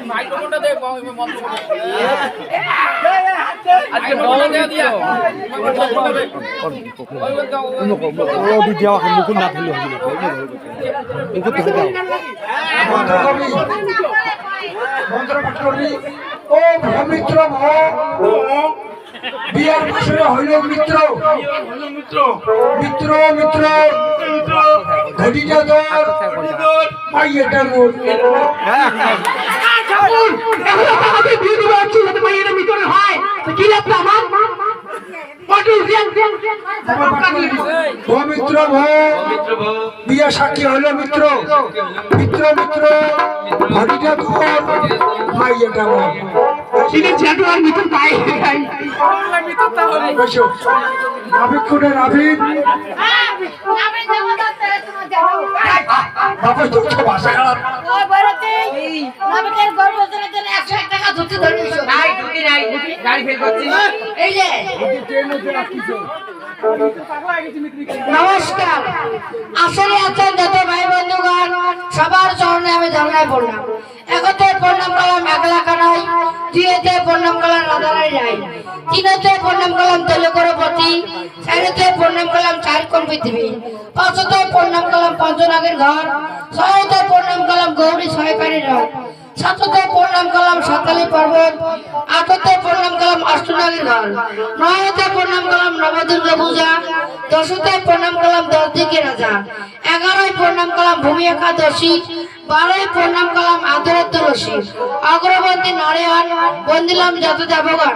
মাইক্রোফোনটা দে মিত্র বিয়ার বছরে হইল মিত্র মিত্র মিত্র ঘটিটা তোর মাইয়েটা মোর মিত্র বিয়া সাক্ষী হইল মিত্র মিত্র মিত্র ঘটিটা তোর মাইয়েটা মোর ভাষা খারাপ নমস্কার। আসলে আছেন যত ভাই বন্ধুগণ সবার চরণে আমি ধর্নায় পড়লাম। একতে প্রণাম করলাম একলা কানাই, দুইতে প্রণাম করলাম রাধারাই রাই, তিনতে প্রণাম করলাম তেলুগুরপতি, চারিতে প্রণাম করলাম চারকোণ পৃথিবী, পাঁচতে প্রণাম করলাম পঞ্চনাগের ঘর, ছয়তে প্রণাম করলাম গৌরী ছয়কারী রথ, সাততে প্রণাম করলাম সাতালি পর্বত, আটতে প্রণাম করলাম অষ্টনাগের ঘর, নয়তে প্রণাম করলাম নবদুর্গা পূজা, দশতে প্রণাম করলাম 10 দিকের রাজা, 11 প্রণাম করলাম ভূমি একাদশী, 12 প্রণাম করলাম আদরের তুলসী, অগ্রবর্তী নারায়ণ বন্দিলাম যত দেবগণ।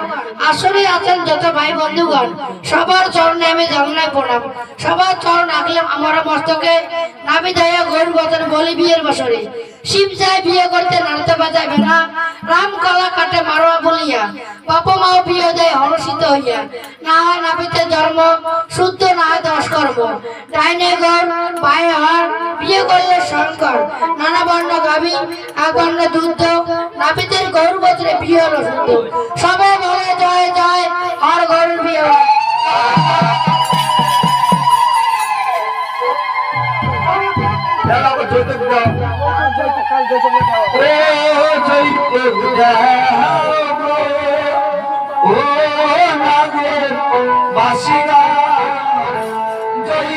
আসলে আছেন যত ভাই বন্ধুগণ সবার চরণে আমি জন্মায় প্রণাম। সবার চরণ রাখলাম আমার মস্তকে, নাবি দয়া গরু বচন বলি বিয়ের বছরে, শিব যায় বিয়ে করতে নাড়তে বাজায় ভেড়া, রাম কলা কাটে মারোয়া বলিয়া, বাপ মাও বিয়ে দেয় হরষিত হইয়া, না হয় নাবিতে জন্ম শুদ্ধ না হয় 10 কর্ম, ডাইনে গর পায়ে হার বিয়ে করলে শঙ্কর, নানা বর্ণ গাভী এক বর্ণ দুধ, নাবিতের গরু বছরে বিয়ে হলো শুদ্ধ, সবাই বলে জয় জয় আর গরুর বিয়ে হয়। বাসিরা জয়